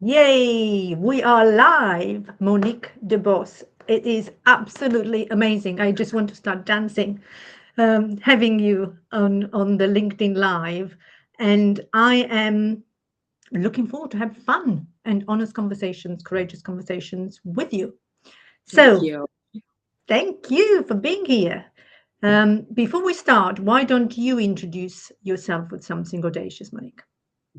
Yay! We are live, Monique DeBose. It is absolutely amazing. I just want to start dancing, having you on the LinkedIn Live, and I am looking forward to have fun and honest conversations, courageous conversations with you. Thank So, you. thank you for being here. Before we start, why don't you introduce yourself with something audacious, Monique?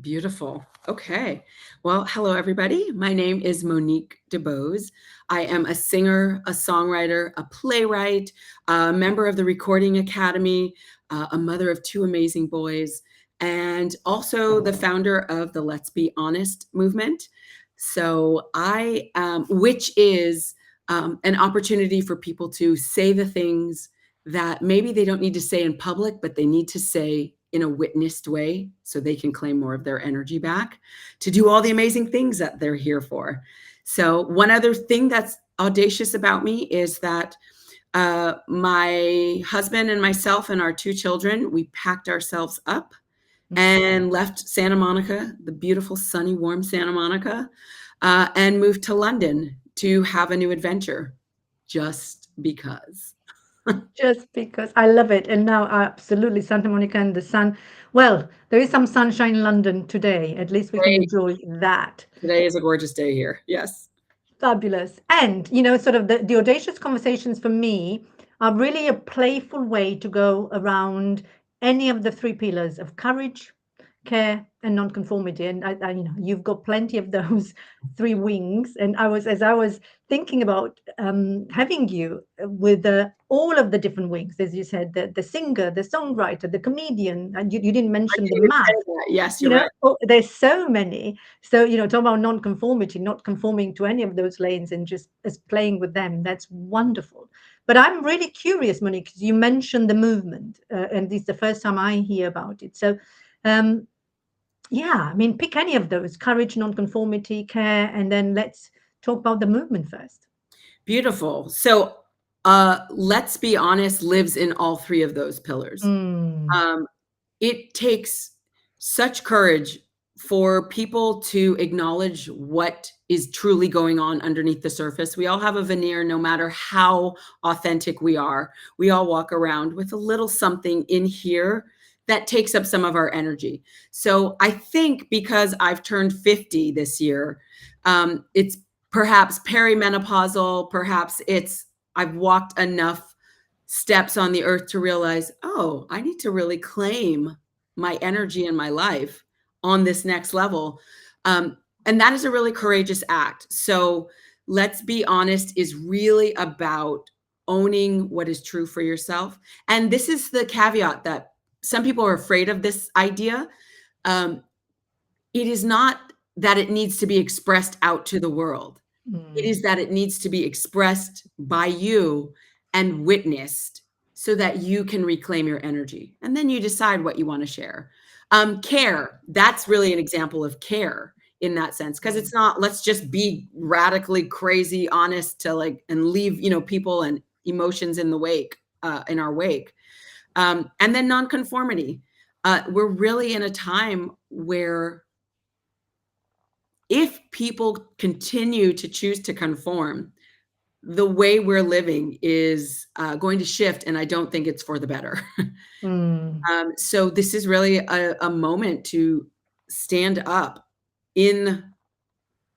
Beautiful. Okay. Well, hello, everybody. My name is Monique DeBose. I am a singer, a songwriter, a playwright, a member of the Recording Academy, a mother of two amazing boys, and also the founder of the Let's Be Honest movement. Which is an opportunity for people to say the things that maybe they don't need to say in public, but they need to say in a witnessed way so they can claim more of their energy back to do all the amazing things that they're here for. So, one other thing that's audacious about me is that my husband and myself and our two children, we packed ourselves up and left Santa Monica, the beautiful, sunny, warm Santa Monica, and moved to London to have a new adventure just because. Just because I love it. And now, absolutely, Santa Monica and the sun. Well, there is some sunshine in London today. At least we can Today, enjoy that. today is a gorgeous day here. Yes. Fabulous. And, sort of the audacious conversations for me are really a playful way to go around any of the three pillars of courage, care, and nonconformity. And you've got plenty of those three wings. And as I was thinking about having you with all of the different wings, as you said, the singer, the songwriter, the comedian, and you didn't I mention the didn't even say math. that. Yes, you're right. There's so many. So, talk about non-conformity, not conforming to any of those lanes and just as playing with them. That's wonderful. But I'm really curious, Monique, because you mentioned the movement, and this is the first time I hear about it. So, um, yeah, I mean, pick any of those: courage, non-conformity, care, and then let's talk about the movement first. Beautiful. So, let's be honest, lives in all three of those pillars. Mm, Um, it takes such courage for people to acknowledge what is truly going on underneath the surface. We all have a veneer, no matter how authentic we are. We all walk around with a little something in here that takes up some of our energy. So I think because I've turned 50 this year, it's perhaps perimenopausal, perhaps it's I've walked enough steps on the earth to realize, oh, I need to really claim my energy in my life on this next level. And that is a really courageous act. So let's be honest, is really about owning what is true for yourself. And this is the caveat that some people are afraid of this idea. Um, it is not that it needs to be expressed out to the world. It mm, is that it needs to be expressed by you and witnessed so that you can reclaim your energy. And then you decide what you want to share. Care, that's really an example of care in that sense, because mm. it's not, let's just be radically crazy, honest to like, and leave, people and emotions in the wake, in our wake. And then nonconformity. We're really in a time where if people continue to choose to conform, the way we're living is going to shift, and I don't think it's for the better. Mm, So this is really a moment to stand up in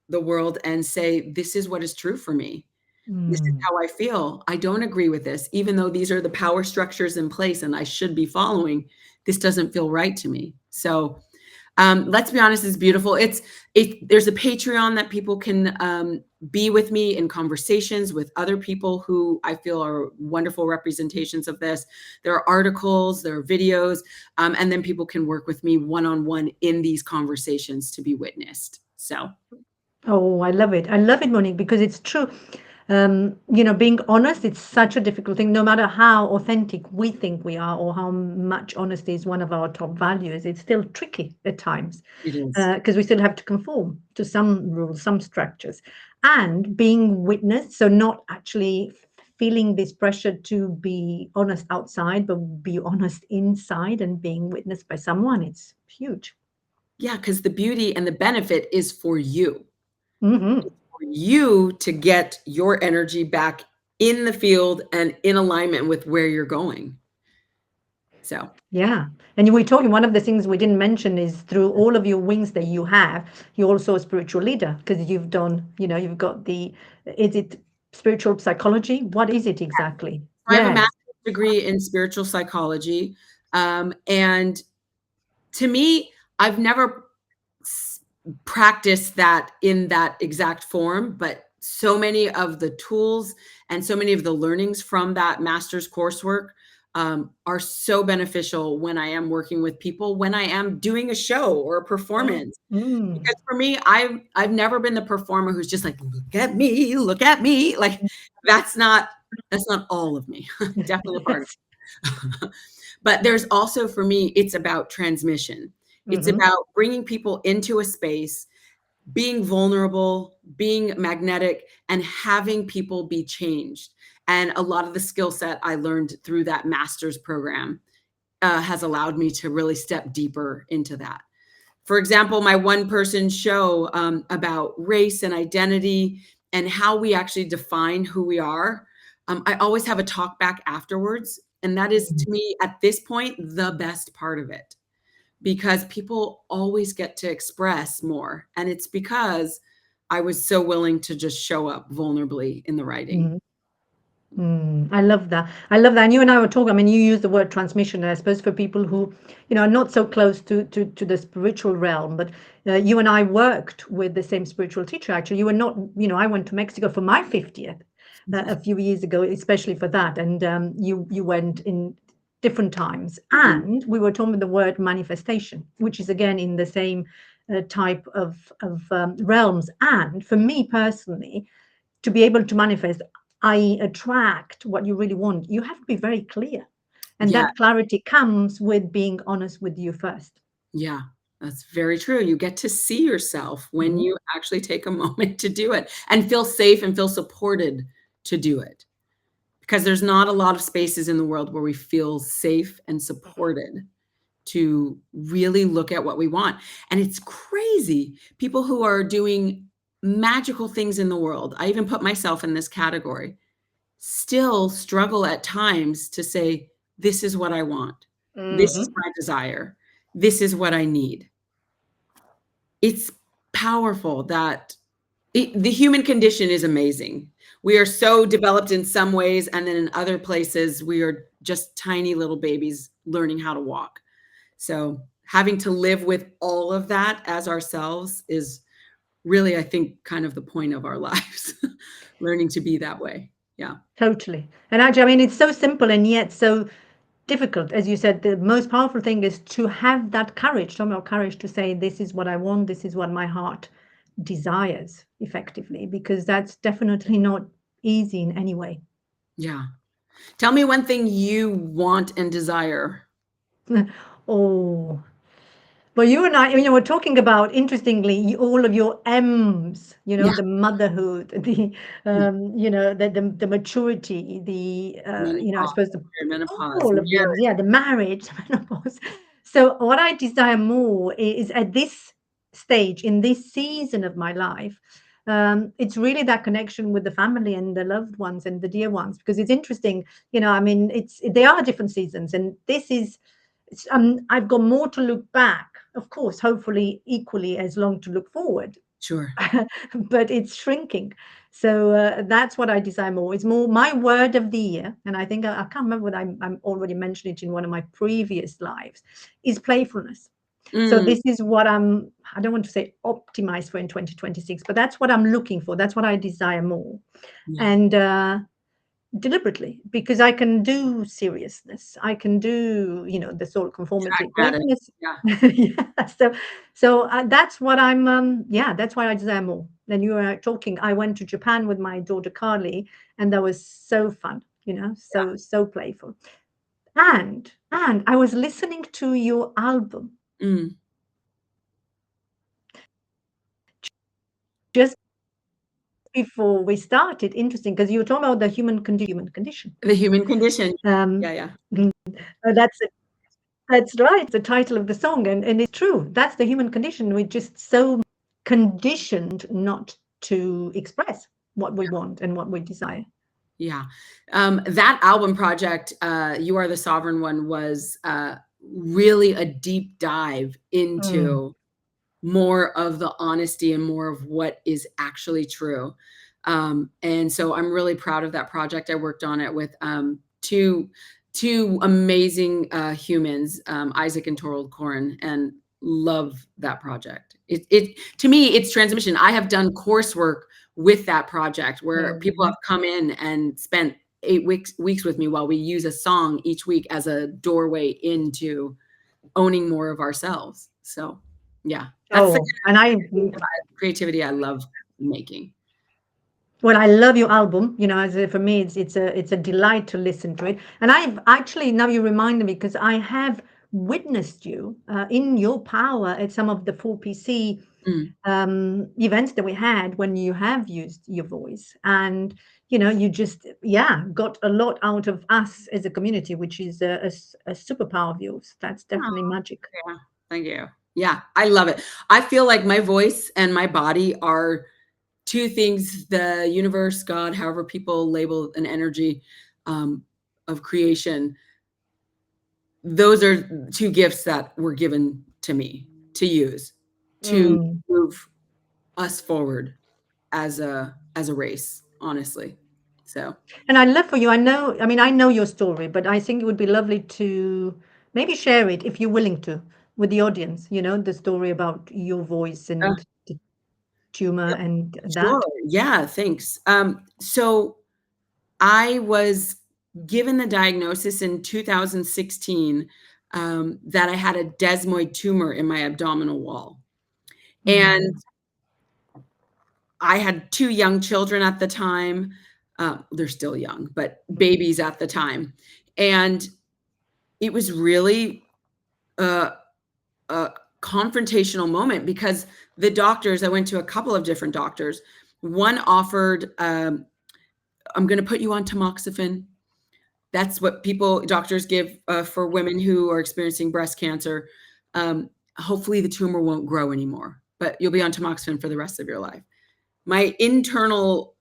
the world and say, this is what is true for me. This is mm. how I feel. I don't agree with this, even though these are the power structures in place and I should be following. This doesn't feel right to me. So let's be honest, it's beautiful. There's a Patreon that people can be with me in conversations with other people who I feel are wonderful representations of this. There are articles, there are videos, and then people can work with me one-on-one in these conversations to be witnessed. So Oh, I love it. I love it, Monique, because it's true. Being honest, it's such a difficult thing, no matter how authentic we think we are or how much honesty is one of our top values. It's still tricky at times it is. because we still have to conform to some rules, some structures. And being witnessed, so not actually feeling this pressure to be honest outside, but be honest inside and being witnessed by someone, it's huge. Yeah, because the beauty and the benefit is for you. Mm-hmm. For you to get your energy back in the field and in alignment with where you're going. So, Yeah. And we're talking, one of the things we didn't mention is through all of your wings that you have, you're also a spiritual leader because you've done, you've got is it spiritual psychology? What is it exactly? I have a Yes. master's degree in spiritual psychology. And to me, I've never practiced that in that exact form, but so many of the tools and so many of the learnings from that master's coursework are so beneficial when I am working with people, when I am doing a show or a performance. Mm. Because for me, I've never been the performer who's just like, look at me. Like that's not all of me. Definitely a part of Yes. it. But there's also for me, it's about transmission. It's Mm-hmm. about bringing people into a space, being vulnerable, being magnetic, and having people be changed. And a lot of the skill set I learned through that master's program has allowed me to really step deeper into that. For example, my one person show about race and identity and how we actually define who we are. I always have a talk back afterwards. And that is, to me, at this point, the best part of it, because people always get to express more. And it's because I was so willing to just show up vulnerably in the writing. Mm-hmm. I love that. I love that. And you and I were talking, I mean, you use the word transmission, and I suppose for people who, are not so close to the spiritual realm, but you and I worked with the same spiritual teacher, actually. You were not, I went to Mexico for my 50th a few years ago, especially for that. And you went in different times. Mhm. And we were talking the word manifestation, which is again in the same type of realms. And for me personally, to be able to manifest, I attract what you really want. You have to be very clear. And Yeah, that clarity comes with being honest with you first. yeah, that's very true. You get to see yourself when Mhm. you actually take a moment to do it and feel safe and feel supported to do it. Because there's not a lot of spaces in the world where we feel safe and supported to really look at what we want. And it's crazy. People who are doing magical things in the world, I even put myself in this category, still struggle at times to say, this is what I want. This is Mhm. my desire. This is what I need. It's powerful that the human condition is amazing. We are so developed in some ways, and then in other places, we are just tiny little babies learning how to walk. So having to live with all of that as ourselves is really, I think, kind of the point of our lives, learning to be that way. Yeah. Totally. And actually, I mean, it's so simple and yet so difficult. As you said, the most powerful thing is to have that courage, some more courage to say, this is what I want, this is what my heart desires effectively, because that's definitely not easy in any way. Yeah. Tell me one thing you want and desire. Oh, well, you and I, we're talking about, interestingly, all of your M's, Yeah. the motherhood, the maturity, I Menopause, suppose perimenopause, all of the M's, marriage. yeah, the marriage, menopause. So what I desire more is at this stage, in this season of my life, it's really that connection with the family and the loved ones and the dear ones, because it's interesting, I mean, they are different seasons, and this is, I've got more to look back, of course, hopefully equally as long to look forward, Sure. but it's shrinking. So that's what I desire more. It's more my word of the year, and I think I can't remember whether I'm already mentioned it in one of my previous lives, is playfulness. So Mm, this is what I don't want to say optimized for in 2026, but that's what I'm looking for. That's what I desire more. yeah. And deliberately, because I can do seriousness, I can do, the sort of conformity, Back at it. playfulness. Yeah. Yeah, so that's what I'm yeah, that's why I desire more. Then you were talking, I went to Japan with my daughter Carly, and that was so fun, so playful. And I was listening to your album Mm. just before we started. Interesting, because you were talking about the human condition. The human condition. um Yeah, yeah. that's That's right, the title of the song, and it's true. That's the human condition. We're just so conditioned not to express what we want and what we desire. Yeah. That album project, You Are the Sovereign One, was really a deep dive Mm. into more of the honesty and more of what is actually true. And so I'm really proud of that project. I worked on it with two amazing humans, Isaac and Torald Corin, and love that project. It to me, it's transmission. I have done coursework with that project where people Mhm. have come in and spent 8 weeks with me while we use a song each week as a doorway into owning more of ourselves. So yeah, that's the Oh, and I creativity I love making. well, I love your album. You know, as for me, it's a delight to listen to it. And I've actually, now you reminded me, because I have witnessed you in your power at some of the 4PC Mm. events that we had when you have used your voice, and you know, you just, yeah, got a lot out of us as a community, which is a superpower of yours. That's definitely Oh, magic. yeah. Thank you. Yeah, I love it. I feel like my voice and my body are two things the universe, God, however people label an energy um, of creation. Those are two gifts that were given to me to use to Mm. move us forward as a race, honestly. So And I'd love for you. I know, I mean, I know your story, but I think it would be lovely to maybe share it if you're willing to with the audience, you know, the story about your voice uh, and the tumor and sure. that. Yeah, thanks. So I was given the diagnosis in 2016 that I had a desmoid tumor in my abdominal wall. And Mm. I had two young children at the time. They're still young, but babies at the time. And it was really a, a confrontational moment because the doctors, I went to a couple of different doctors. One offered, I'm going to put you on tamoxifen. That's what doctors give for women who are experiencing breast cancer. Hopefully the tumor won't grow anymore, but you'll be on tamoxifen for the rest of your life. My internal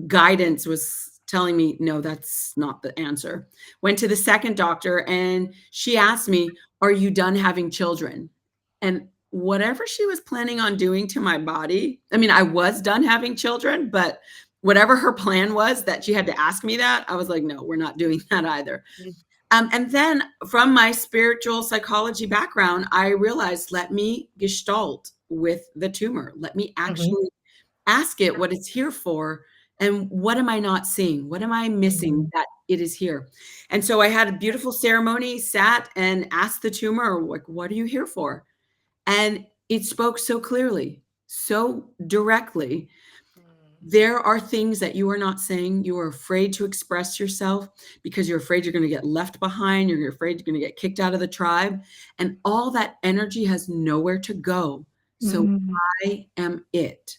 guidance was telling me, no, that's not the answer. Went to the second doctor and she asked me, are you done having children? And whatever she was planning on doing to my body, I mean, I was done having children, but whatever her plan was that she had to ask me that, I was like, no, we're not doing that either. Mm. And then from my spiritual psychology background, I realized, let me gestalt with the tumor. Let me Mhm. actually ask it what it's here for. And what am I not seeing? What am I missing Mhm. that it is here? And so I had a beautiful ceremony, sat and asked the tumor, like, what are you here for? And it spoke so clearly, so directly. There are things that you are not saying. You are afraid to express yourself because you're afraid you're going to get left behind. You're afraid you're going to get kicked out of the tribe. And all that energy has nowhere to go. So Mm. I am it.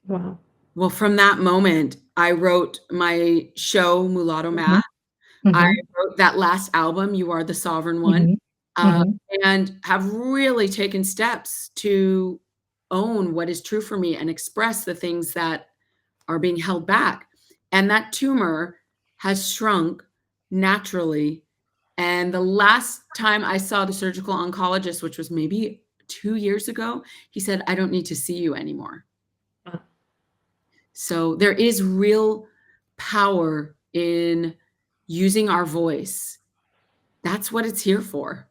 Wow. Well, from that moment, I wrote my show, Mulatto Math. Mhm. I Mhm. wrote that last album, You Are the Sovereign One, Mhm. uh, Mhm. and have really taken steps to own what is true for me and express the things that are being held back. And that tumor has shrunk naturally. And the last time I saw the surgical oncologist, which was maybe 2 years ago, he said, I don't need to see you anymore. Wow. So there is real power in using our voice. That's what it's here for.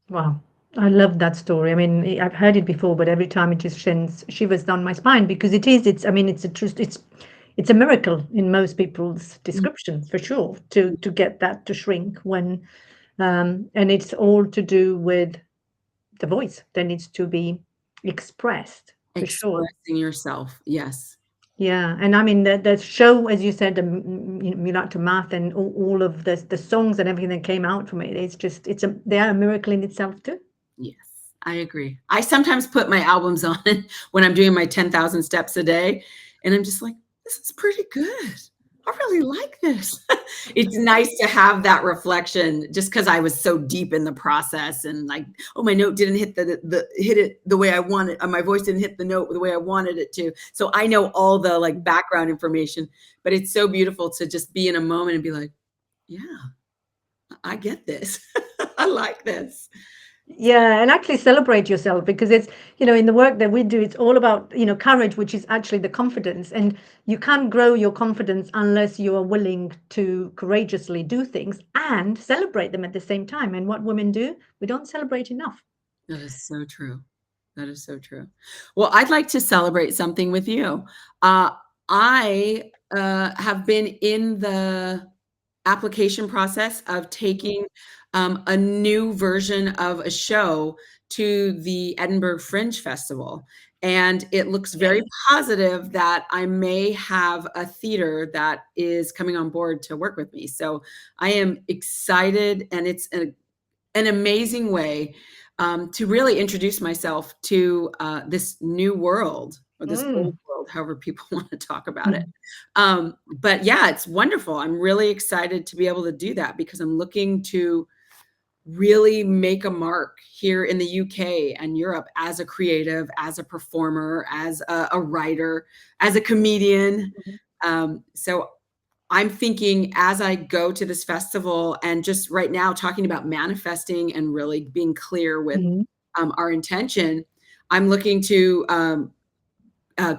Wow. I love that story. I mean, I've heard it before, but every time it just sends shivers down my spine because it's, I mean, it's a truth, it's a miracle in most people's Mm. descriptions for sure to get that to shrink when, and it's all to do with the voice that needs to be expressed for sure. Expressing yourself. Yes. Yeah, and I mean the show, as you said, you like to math and all of the songs and everything that came out from it. It's just they are a miracle in itself too. Yes. I agree. I sometimes put my albums on when I'm doing my 10,000 steps a day, and I'm just like, this is pretty good. I really like this. It's nice to have that reflection just because I was so deep in the process and like, oh, my note didn't hit hit it the way I wanted. My voice didn't hit the note the way I wanted it to. So I know all the like background information, but it's so beautiful to just be in a moment and be like, yeah, I get this. I like this. Yeah, and actually celebrate yourself because it's, in the work that we do, it's all about, courage, which is actually the confidence. And you can't grow your confidence unless you are willing to courageously do things and celebrate them at the same time. And what women do, we don't celebrate enough. That is so true. That is so true. Well, I'd like to celebrate something with you. I have been in the application process of taking a new version of a show to the Edinburgh Fringe Festival. And it looks very Yes. positive that I may have a theater that is coming on board to work with me. So I am excited, and it's an amazing way to really introduce myself to this new world or this old Mm. world, however people want to talk about it. But yeah, it's wonderful. I'm really excited to be able to do that because I'm looking to really make a mark here in the UK and Europe as a creative, as a performer, as a writer, as a comedian. Mhm. So I'm thinking as I go to this festival and just right now talking about manifesting and really being clear with Mhm. our intention, I'm looking to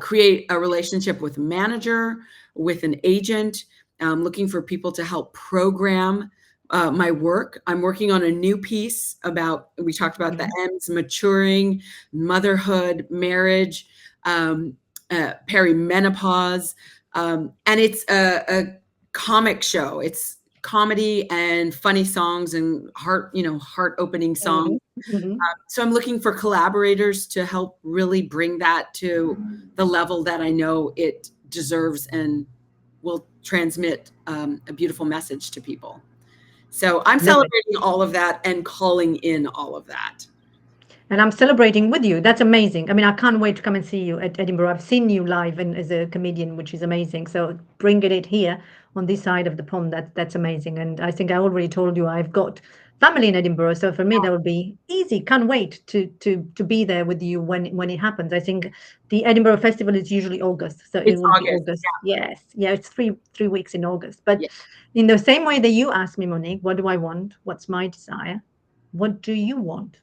create a relationship with a manager, with an agent, looking for people to help program my work. I'm working on a new piece about, we talked about the Mhm. M's, maturing, motherhood, marriage, perimenopause. And it's a comic show. It's comedy and funny songs and heart opening songs. Mhm. Mhm. So I'm looking for collaborators to help really bring that to the level that I know it deserves and will transmit a beautiful message to people. So I'm Love it. celebrating all of that and calling in all of that. And I'm celebrating with you. That's amazing. I mean, I can't wait to come and see you at Edinburgh. I've seen you live and as a comedian, which is amazing. So bringing it here on this side of the pond, that's amazing. And I think I already told you I've got family in Edinburgh, so for me that would be easy. Can't wait to be there with you when it happens. I think the Edinburgh Festival is usually August, so it It's will be August. August. Yes, yeah, it's three weeks in August. But Yeah. in the same way that you asked me, Monique, what do I want? What's my desire? What do you want?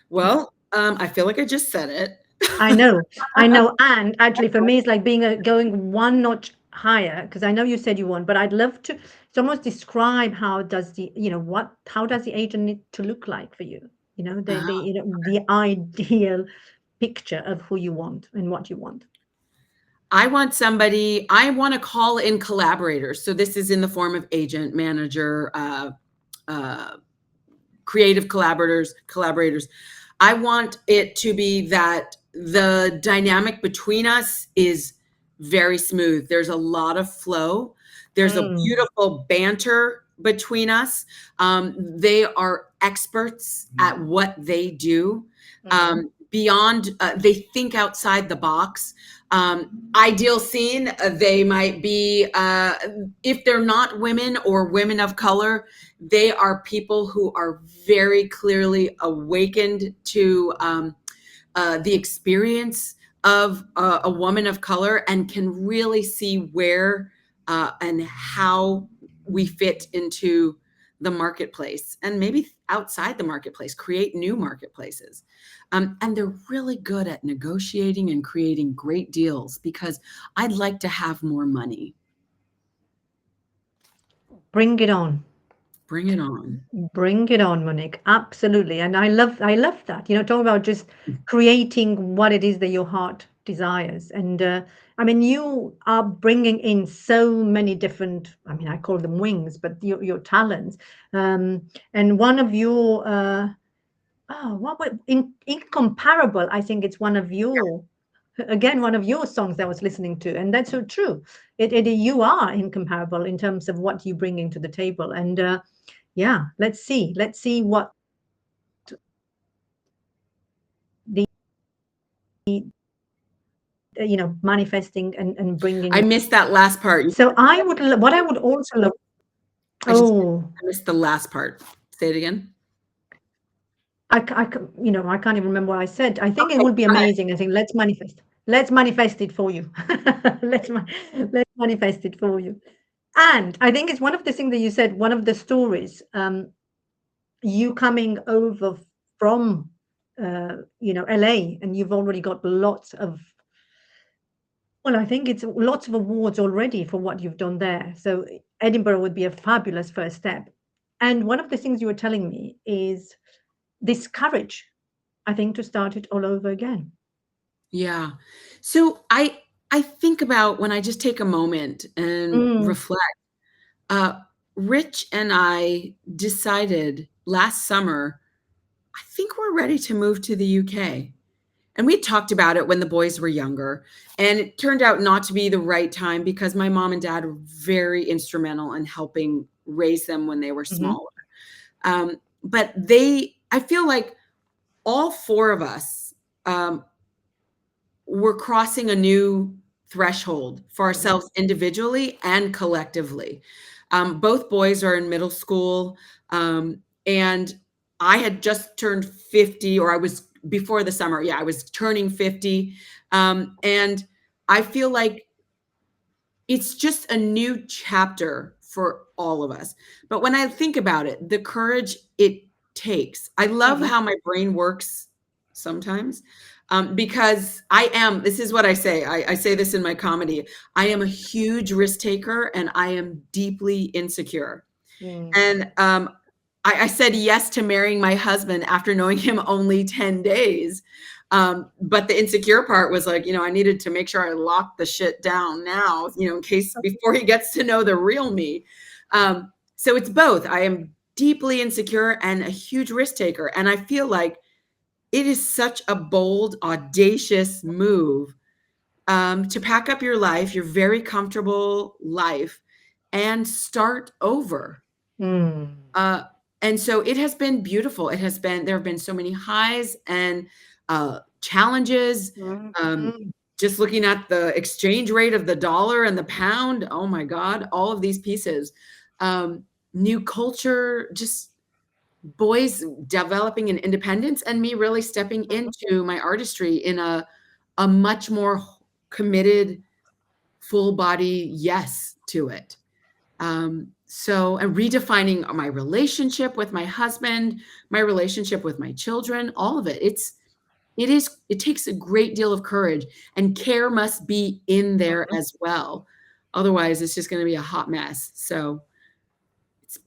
Well, I feel like I just said it. I know, I know. And actually, for me, it's like going one notch higher because I know you said you want, but I'd love to almost describe how does how does the agent need to look like for you? The ideal picture of who you want and what you want. I want to call in collaborators. So this is in the form of agent, manager, uh, creative collaborators. I want it to be that the dynamic between us is very smooth. There's a lot of flow. There's a Mm, beautiful banter between us. They are experts at what they do. mhm, Beyond, they think outside the box. Ideal scene, they might be, if they're not women or women of color, they are people who are very clearly awakened to the experience of a woman of color and can really see where and how we fit into the marketplace and maybe outside the marketplace, create new marketplaces. And they're really good at negotiating and creating great deals because I'd like to have more money. bring it on. Bring it on. Bring it on, Monique. Absolutely. And I love that. Talking about just creating what it is that your heart desires. And I mean, you are bringing in so many different, I mean, I call them wings, but your talents. And one of your, incomparable, I think it's one of your songs that I was listening to. And that's so true. You are incomparable in terms of what you bring into the table. And yeah, let's see what the manifesting and bringing I it. missed that last part. So what I would also love. I just Oh, I missed the last part. Say it again. I can't even remember what I said. I think it Okay, would be go ahead. amazing. I think let's manifest. Let's manifest it for you. let's ma- let's manifest it for you. And I think it's one of the things that you said. One of the stories, you coming over from, LA, and you've already got lots of. Well, I think it's lots of awards already for what you've done there. So Edinburgh would be a fabulous first step. And one of the things you were telling me is this courage, I think, to start it all over again. Yeah. So I think about when I just take a moment and Mm, reflect. Uh, Rich and I decided last summer, I think we're ready to move to the UK. And we talked about it when the boys were younger. And it turned out not to be the right time because my mom and dad were very instrumental in helping raise them when they were mhm, smaller. But I feel like all four of us um, were crossing a new threshold for mhm, ourselves individually and collectively. Both boys are in middle school, and I had just turned 50, or I was before the summer. Yeah, I was turning 50. And I feel like it's just a new chapter for all of us. But when I think about it, the courage it takes, I love mhm, how my brain works sometimes. Because this is what I say. I say this in my comedy. I am a huge risk taker and I am deeply insecure. mm. And I said yes to marrying my husband after knowing him only 10 days. But the insecure part was like, I needed to make sure I locked the shit down now, in case before he gets to know the real me. So it's both. I am deeply insecure and a huge risk taker. And I feel like it is such a bold, audacious move to pack up your life, your very comfortable life, and start over. Mm. Uh, and so it has been beautiful. There have been so many highs and challenges. Um, Mhm. just looking at the exchange rate of the dollar and the pound, oh my God, all of these pieces. New culture, just boys developing an independence, and me really stepping into my artistry in a much more committed, full body yes to it. And redefining my relationship with my husband, my relationship with my children, all of it. It takes a great deal of courage, and care must be in there Mhm. as well. Otherwise, it's just going to be a hot mess. So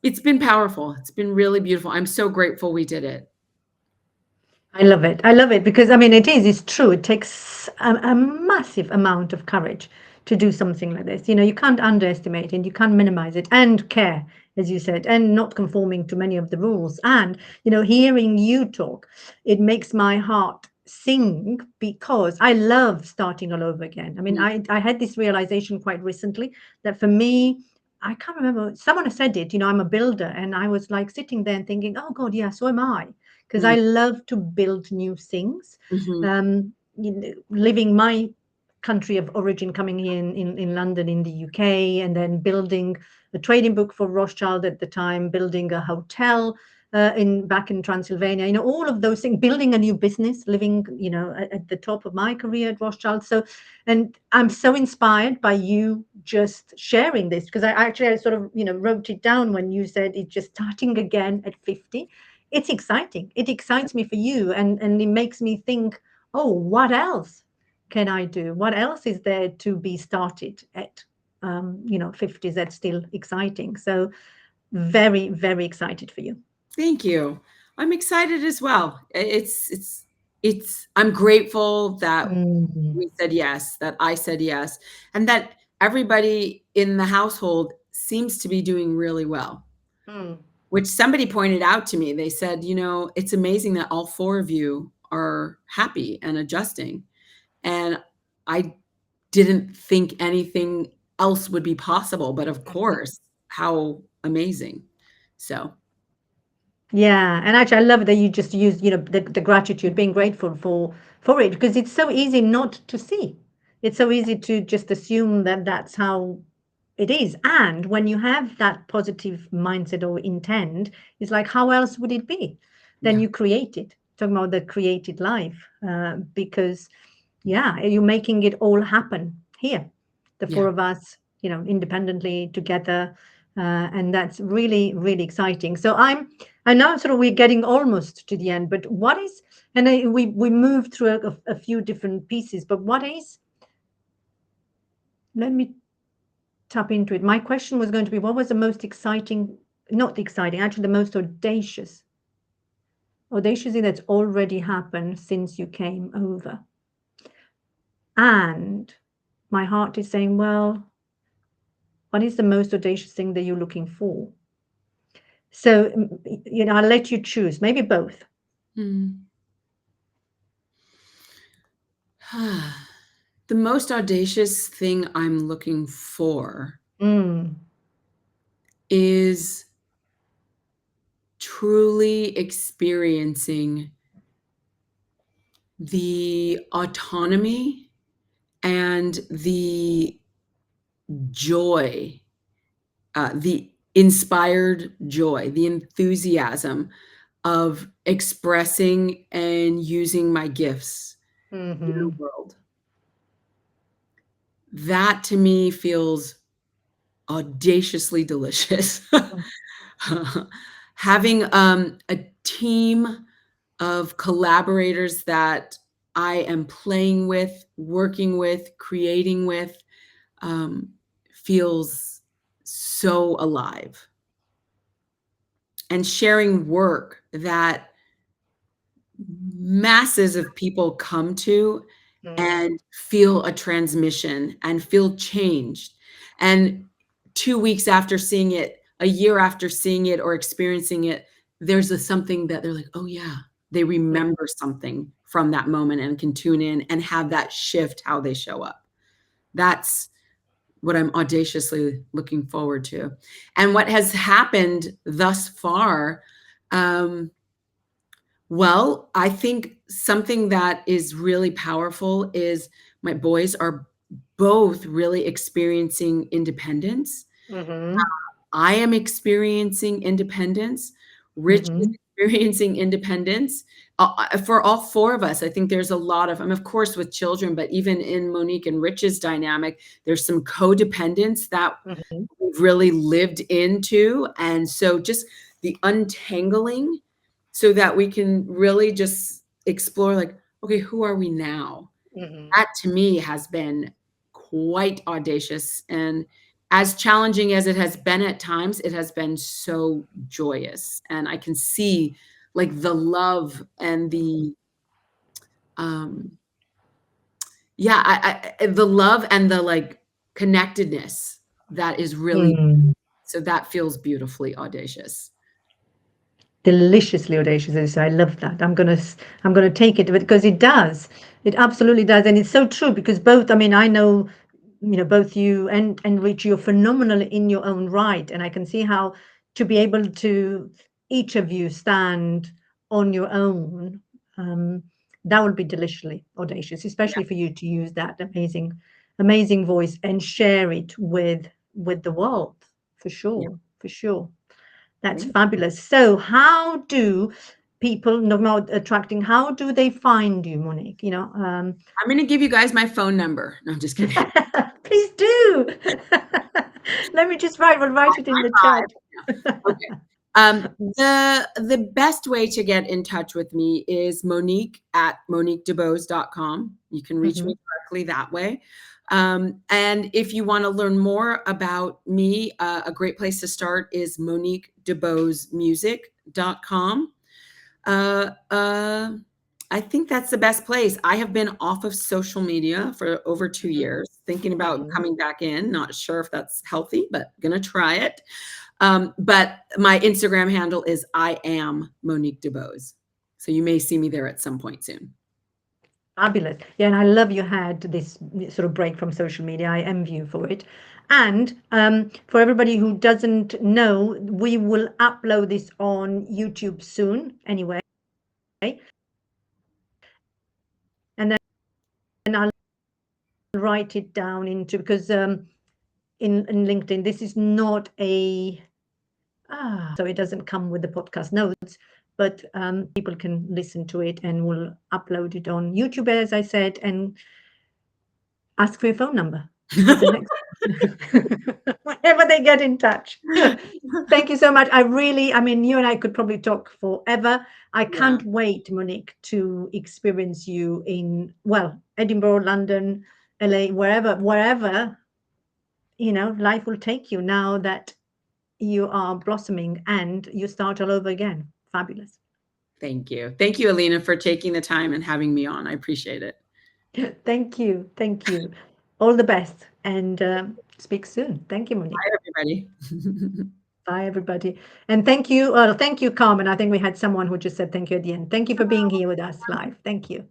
it's been powerful. It's been really beautiful. I'm so grateful we did it. I love it. I love it because it's true. It takes a massive amount of courage to do something like this. You can't underestimate it, you can't minimize it, and care, as you said, and not conforming to many of the rules. And, hearing you talk, it makes my heart sing because I love starting all over again. I mean, Mm, I had this realization quite recently that for me, I can't remember, someone said it, I'm a builder. And I was like sitting there and thinking, oh God, yeah, so am I, because mm, I love to build new things. mhm, Living my country of origin, coming here in London, in the UK, and then building a trading book for Rothschild at the time, building a hotel in back in Transylvania, all of those things, building a new business, living, at the top of my career at Rothschild. So, and I'm so inspired by you just sharing this, because I sort of, wrote it down when you said it's just starting again at 50. It's exciting. It excites me for you, and it makes me think, oh, what else can I do? What else is there to be started at 50s that's still exciting? So very, very excited for you. Thank you. I'm excited as well. I'm grateful that Mhm. we said yes, that I said yes, and that everybody in the household seems to be doing really well. Mm. Which somebody pointed out to me. They said, it's amazing that all four of you are happy and adjusting. And I didn't think anything else would be possible, but of Mhm. course, how amazing. So, Yeah, and actually, I love that you just use, the gratitude, being grateful for it, because it's so easy not to see. it's so easy to just assume that that's how it is. And when you have that positive mindset or intent, it's like, how else would it be? Then Yeah. you create it. Talking about the created life, because yeah, you're making it all happen here, the Yeah. four of us, independently together, and that's really, really exciting. So I know sort of we're getting almost to the end, but what is, and we moved through a few different pieces, but what is, let me tap into it. My question was going to be, what was the most exciting, not exciting, actually the most audacious thing that's already happened since you came over? And my heart is saying, well, what is the most audacious thing that you're looking for? So, I'll let you choose, maybe both. Mm. The most audacious thing I'm looking for Mm, is truly experiencing the autonomy and the joy, the inspired joy, the enthusiasm of expressing and using my gifts in the mhm, world. That to me feels audaciously delicious. mm, Having a team of collaborators that I am playing with, working with, creating with, um, feels so alive. And sharing work that masses of people come to mm, and feel a transmission and feel changed. And 2 weeks after seeing it, a year after seeing it or experiencing it, there's something that they're like, "Oh, yeah." They yeah, remember something from that moment and can tune in and have that shift how they show up. That's what I'm audaciously looking forward to. And what has happened thus far, um, well, I think something that is really powerful is my boys are both really experiencing independence. mhm, I am experiencing independence. Rich is mhm, experiencing independence. For all four of us, I think there's a lot of, of course, with children, but even in Monique and Rich's dynamic, there's some codependence that mhm, we've really lived into. And so just the untangling so that we can really just explore, like, okay, who are we now? mhm. That to me has been quite audacious. And as challenging as it has been at times, it has been so joyous. And I can see like the love and the, um, yeah, the love and the like connectedness that is really, Mm. so that feels beautifully audacious. Deliciously audacious. I love that. I'm gonna take it because it does. It absolutely does, and it's so true because both. I mean, I know, both you and Rich, you're phenomenal in your own right, and I can see how to be able to each of you stand on your own. Um, that would be deliciously audacious, Yeah. especially for you to use that amazing, amazing voice and share it with the world. For Yeah. sure, for sure. That's Thank fabulous. So, how do people, no more attracting, how do they find you, Monique? I'm going to give you guys my phone number. No, I'm just kidding. Please do. Let me just we'll write it in the High chat. five. Okay. The best way to get in touch with me is Monique at moniquedebose.com. You can reach me Mhm, directly that way. And if you want to learn more about me, a great place to start is moniquedebosemusic.com. Uh, uh, I think that's the best place. I have been off of social media for over 2 mhm, years, thinking about mhm. coming back in. Not sure if that's healthy, but gonna try it. But my Instagram handle is I am Monique DeBose. So you may see me there at some point soon. Fabulous. Yeah, and I love you had this sort of break from social media. I envy you for it. And for everybody who doesn't know, we will upload this on YouTube soon anyway. And then I'll write it down into, because in LinkedIn, this is not a, so it doesn't come with the podcast notes, but people can listen to it, and we'll upload it on YouTube, as I said, and ask for your phone number for the next whenever they get in touch. Thank you so much. I mean, you and I could probably talk forever. I can't wait, Monique, to experience you in, well, Edinburgh, London, LA, wherever, you know, life will take you now that you are blossoming and you start all over again. Fabulous. Thank you. Thank you, Alina, for taking the time and having me on. I appreciate it. Thank you. Thank you. All the best, and speak soon. Thank you, Monique. Bye, everybody. Bye, everybody. And thank you, Carmen. I think we had someone who just said thank you at the end. Thank you for being here with us live. Thank you.